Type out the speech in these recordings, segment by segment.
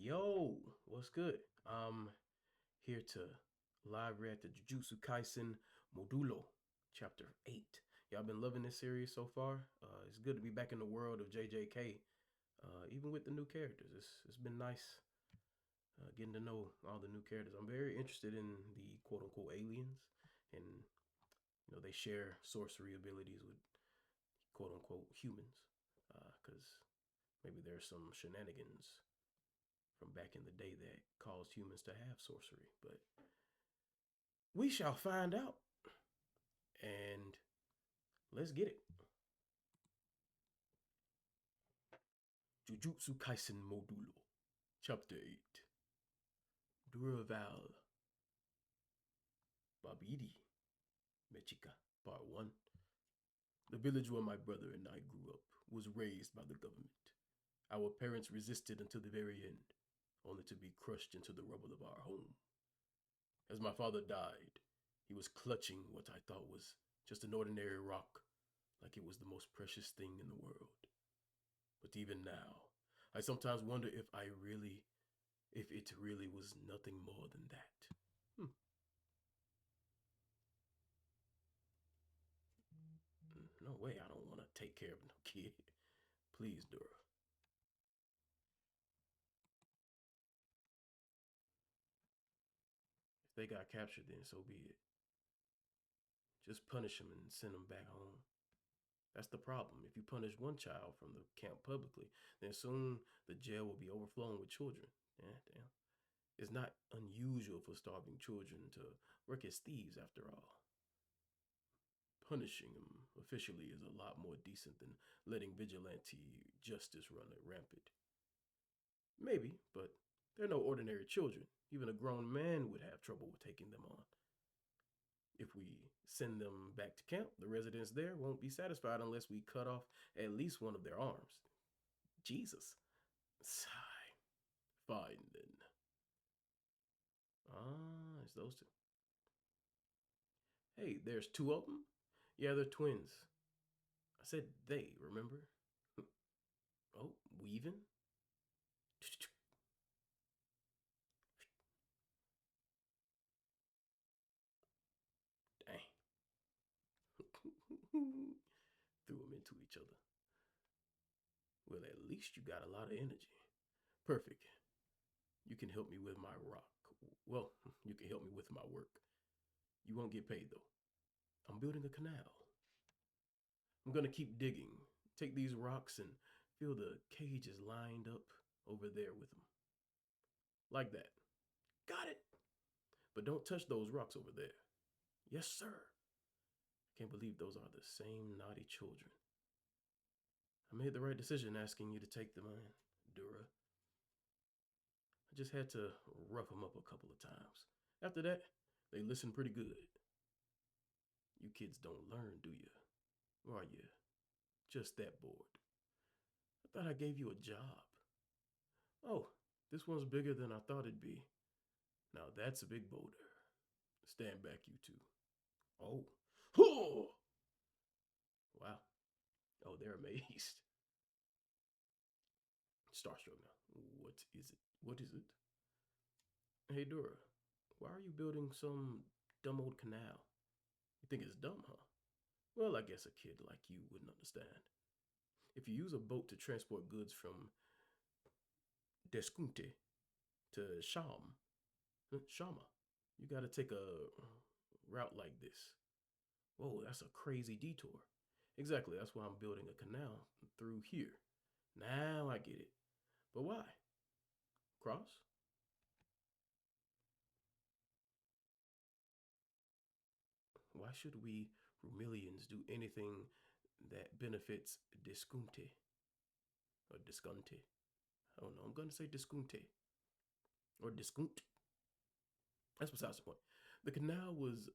Yo, what's good? I'm here to live react to Jujutsu Kaisen Modulo, Chapter 8. Y'all been loving this series so far. It's good to be back in the world of JJK, even with the new characters. It's been nice getting to know all the new characters. I'm very interested in the quote unquote aliens, and they share sorcery abilities with quote unquote humans, because maybe there's some shenanigans from back in the day that caused humans to have sorcery. But we shall find out. And let's get it. Jujutsu Kaisen Modulo, Chapter 8. Duraval Babidi Mechika, Part 1. The village where my brother and I grew up was raised by the government. Our parents resisted until the very end, only to be crushed into the rubble of our home. As my father died, he was clutching what I thought was just an ordinary rock, like it was the most precious thing in the world. But even now, I sometimes wonder if it really was nothing more than that. Hmm. No way, I don't want to take care of no kid. Please, Dora. If they got captured, then so be it. Just punish them and send them back home. That's the problem. If you punish one child from the camp publicly, then soon the jail will be overflowing with children. Yeah, damn. It's not unusual for starving children to work as thieves, after all. Punishing them officially is a lot more decent than letting vigilante justice run it rampant. Maybe, but they're no ordinary children. Even a grown man would have trouble with taking them on. If we send them back to camp, the residents there won't be satisfied unless we cut off at least one of their arms. Jesus. Sigh. Fine then. Ah, it's those two. Hey, there's two of them? Yeah, they're twins. I said they, remember? Oh, weaving? Dang. Threw them into each other. Well, at least you got a lot of energy. Perfect. You can help me with my rock. Well, you can help me with my work. You won't get paid though. I'm building a canal. I'm gonna keep digging. Take these rocks and feel the cages lined up over there with them. Like that. Got it. But don't touch those rocks over there. Yes, sir. Can't believe those are the same naughty children. I made the right decision asking you to take them in, Dura. I just had to rough them up a couple of times. After that, they listened pretty good. You kids don't learn, do you? Or are you just that bored? I thought I gave you a job. Oh, this one's bigger than I thought it'd be. Now that's a big boulder. Stand back, you two. Oh. Oh! Wow. Oh, they're amazed. Starstruck now. What is it? What is it? Hey, Dora, why are you building some dumb old canal? You think it's dumb, huh? Well, I guess a kid like you wouldn't understand. If you use a boat to transport goods from Deskunte to Shama, you gotta take a route like this. Whoa, that's a crazy detour. Exactly, that's why I'm building a canal through here. Now I get it. But why? Cross? Why should we Rumilians do anything that benefits Discunte or Discunte? I don't know. I'm gonna say Discunte or Discunt. That's besides the point. The canal was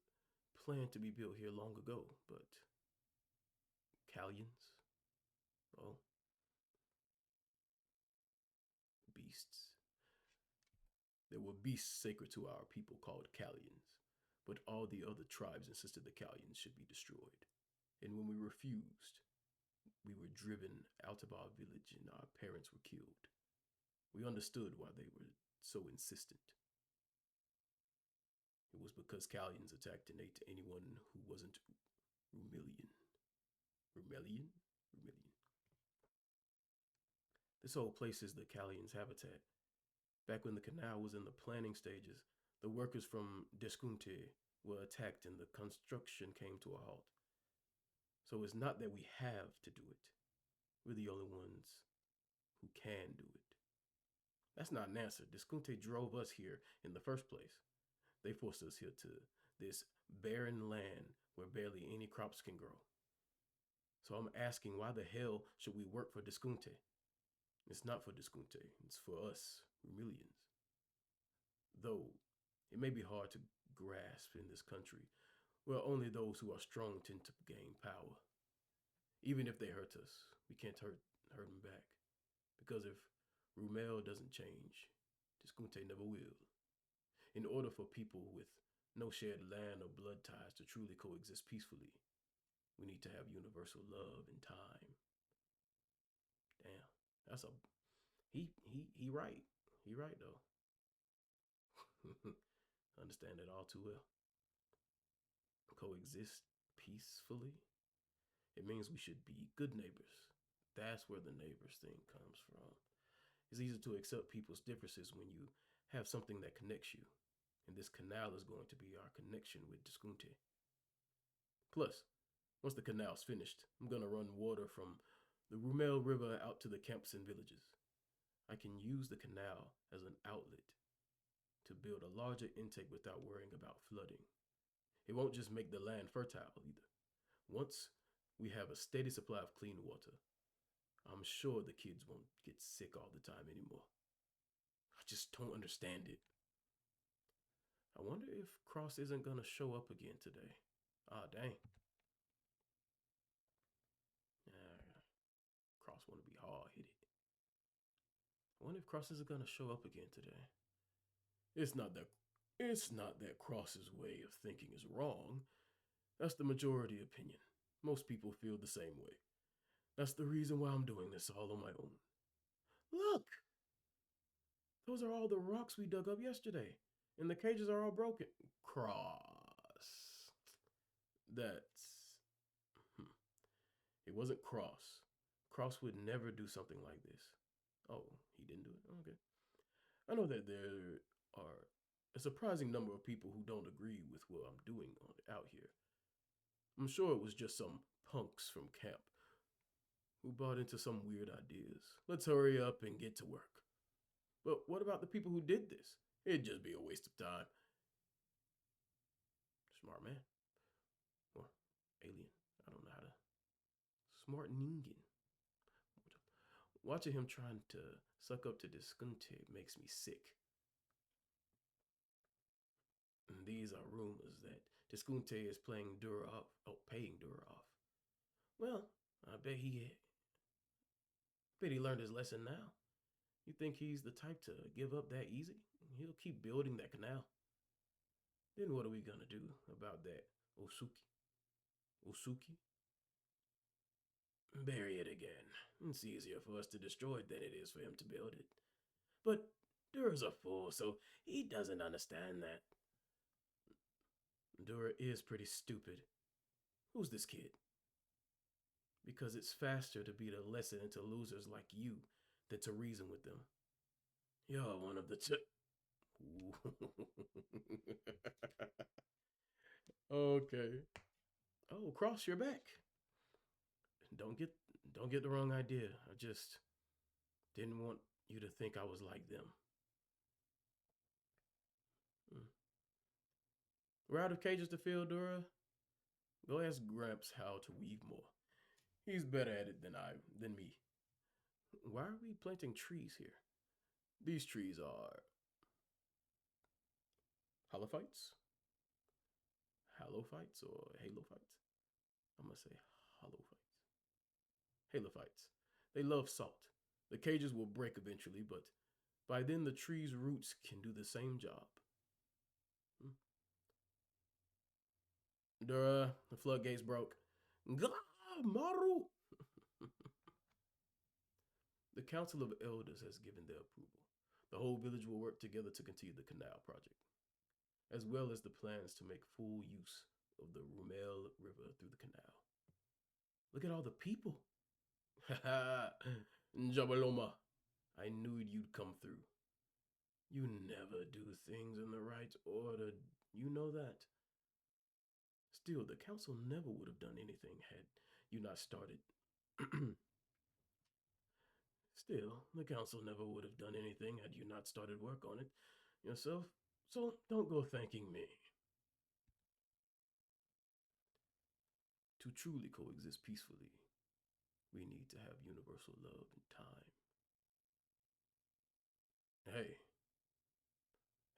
planned to be built here long ago, but Callions, oh, beasts. There were beasts sacred to our people called Callions, but all the other tribes insisted the Callions should be destroyed. And when we refused, we were driven out of our village and our parents were killed. We understood why they were so insistent. It was because Callians attacked and ate anyone who wasn't Rumelian. Rumelian? Rumelian. This whole place is the Callians' habitat. Back when the canal was in the planning stages, the workers from Deskunte were attacked and the construction came to a halt. So it's not that we have to do it. We're the only ones who can do it. That's not an answer. Deskunte drove us here in the first place. They forced us here to this barren land where barely any crops can grow. So I'm asking, why the hell should we work for Deskunte? It's not for Deskunte, it's for us, Rumelians. Though it may be hard to grasp in this country, where only those who are strong tend to gain power. Even if they hurt us, we can't hurt them back. Because if Rumel doesn't change, Deskunte never will. In order for people with no shared land or blood ties to truly coexist peacefully, we need to have universal love and time. Damn, that's a he right. He right though. Understand it all too well. Coexist peacefully. It means we should be good neighbors. That's where the neighbors thing comes from. It's easy to accept people's differences when you have something that connects you. And this canal is going to be our connection with Deskunte. Plus, once the canal's finished, I'm going to run water from the Rumel River out to the camps and villages. I can use the canal as an outlet to build a larger intake without worrying about flooding. It won't just make the land fertile either. Once we have a steady supply of clean water, I'm sure the kids won't get sick all the time anymore. I just don't understand it. I wonder if Cross isn't gonna show up again today. Ah, dang. Cross wanna be hard-headed. I wonder if Cross isn't gonna show up again today. It's not that Cross's way of thinking is wrong. That's the majority opinion. Most people feel the same way. That's the reason why I'm doing this all on my own. Look! Those are all the rocks we dug up yesterday. And the cages are all broken. Cross. That's... It wasn't Cross. Cross would never do something like this. Oh, he didn't do it? Okay. I know that there are a surprising number of people who don't agree with what I'm doing out here. I'm sure it was just some punks from camp who bought into some weird ideas. Let's hurry up and get to work. But what about the people who did this? It'd just be a waste of time. Smart man. Or alien. I don't know how to. Smart Ningen. Watching him trying to suck up to Deskunte makes me sick. And these are rumors that Deskunte is paying Dura off. Well, I bet he learned his lesson now. You think he's the type to give up that easy? He'll keep building that canal. Then what are we gonna do about that Osuki? Osuki? Bury it again. It's easier for us to destroy it than it is for him to build it. But Dura's a fool, so he doesn't understand that. Dura is pretty stupid. Who's this kid? Because it's faster to beat a lesson into losers like you than to reason with them. You're one of the two. Okay. Oh, Cross, you're back. Don't get the wrong idea. I just didn't want you to think I was like them. We're out of cages to fill, Dura. Go ask Gramps how to weave more. He's better at it than me. Why are we planting trees here? These trees are halophytes? Halophytes or halophytes? I'm gonna say halophytes. Halophytes. They love salt. The cages will break eventually, but by then the tree's roots can do the same job. Dura, the floodgates broke. Gah, Maru! The Council of Elders has given their approval. whole village will work together to continue the canal project, as well as the plans to make full use of the Rumel River through the canal. Look at all the people. Ha Jabaloma, I knew you'd come through. You never do things in the right order. You know that. Still, the council never would have done anything had you not started. Still, the council never would have done anything had you not started work on it yourself. So don't go thanking me. To truly coexist peacefully, we need to have universal love and time. Hey,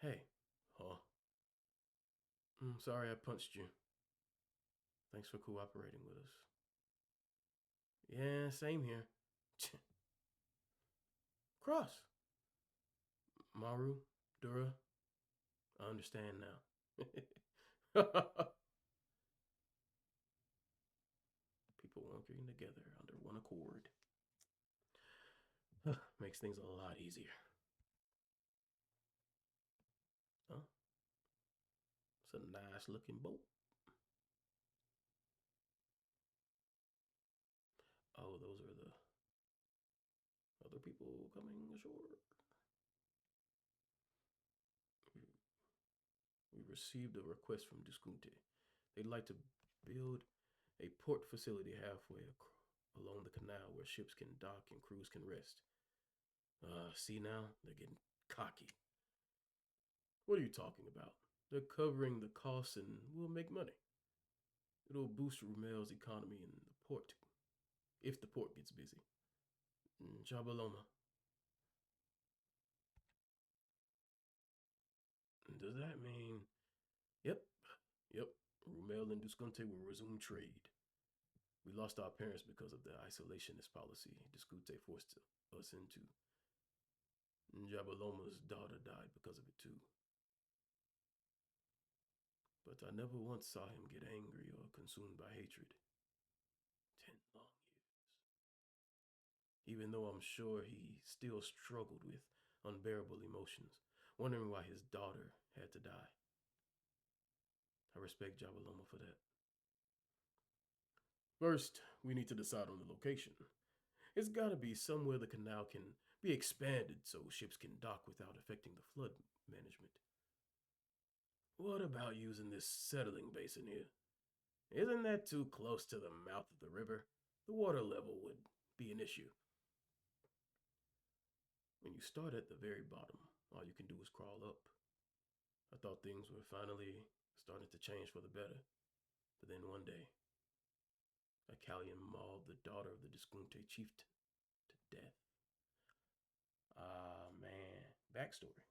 hey, huh? Sorry I punched you. Thanks for cooperating with us. Yeah, same here. Cross. Maru, Dura, I understand now. People working together under one accord. Makes things a lot easier. Huh? It's a nice looking boat. Oh, those are the other people coming ashore. We received a request from Discunte. They'd like to build a port facility halfway along the canal where ships can dock and crews can rest. See now? They're getting cocky. What are you talking about? They're covering the costs and we'll make money. It'll boost Rumel's economy in the port if the port gets busy. Jabaloma. Does that mean? Yep, yep. Rumel and Disconte will resume trade. We lost our parents because of the isolationist policy Disconte forced us into. Jabaloma's daughter died because of it too. But I never once saw him get angry or consumed by hatred. 10 long years. Even though I'm sure he still struggled with unbearable emotions, wondering why his daughter had to die. I respect Jabaloma for that. First, we need to decide on the location. It's gotta be somewhere the canal can be expanded so ships can dock without affecting the flood management. What about using this settling basin here? Isn't that too close to the mouth of the river? The water level would be an issue. When you start at the very bottom, all you can do is crawl up. I thought things were finally starting to change for the better. But then one day, a Callian mauled the daughter of the Discunte chieftain to death. Ah, man. Backstory.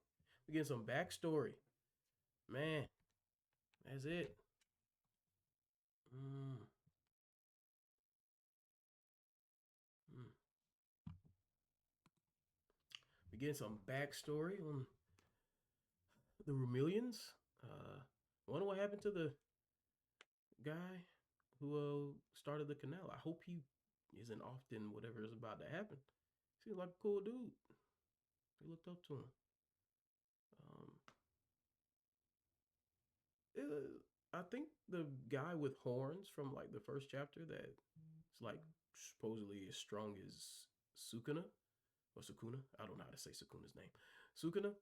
We get some backstory. Man, that's it. Mm, mm. We get some backstory on the Rumelians. Wonder what happened to the guy who started the canal. I hope he isn't often whatever is about to happen. Seems like a cool dude. We looked up to him. Um, I think the guy with horns from like the first chapter that's like supposedly as strong as Sukuna or Sukuna. I don't know how to say Sukuna's name. Sukuna.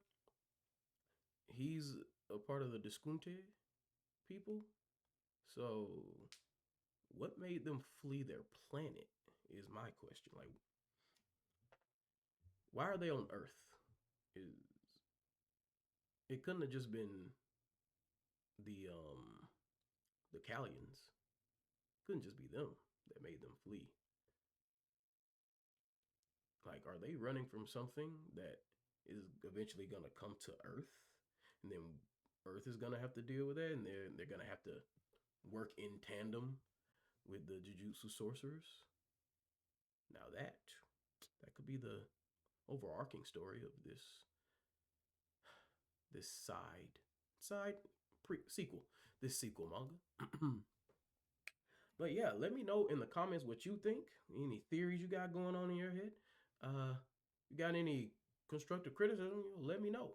He's a part of the Discunte people. So, what made them flee their planet is my question. Like, why are they on Earth? Is it couldn't have just been the the Callians. Couldn't just be them that made them flee. Like, are they running from something that is eventually gonna come to Earth, and then Earth is gonna have to deal with that, and they're gonna have to work in tandem with the Jujutsu sorcerers? Now that could be the overarching story of this side sequel this sequel manga. But yeah, let me know in the comments what you think. Any theories you got going on in your head? You got any constructive criticism, let me know.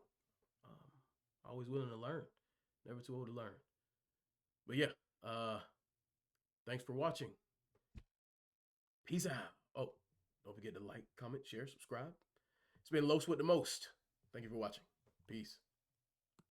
Always willing to learn. Never too old to learn. But yeah, thanks for watching. Peace out. Oh, don't forget to like, comment, share, subscribe. It's been Los with the Most. Thank you for watching. Peace.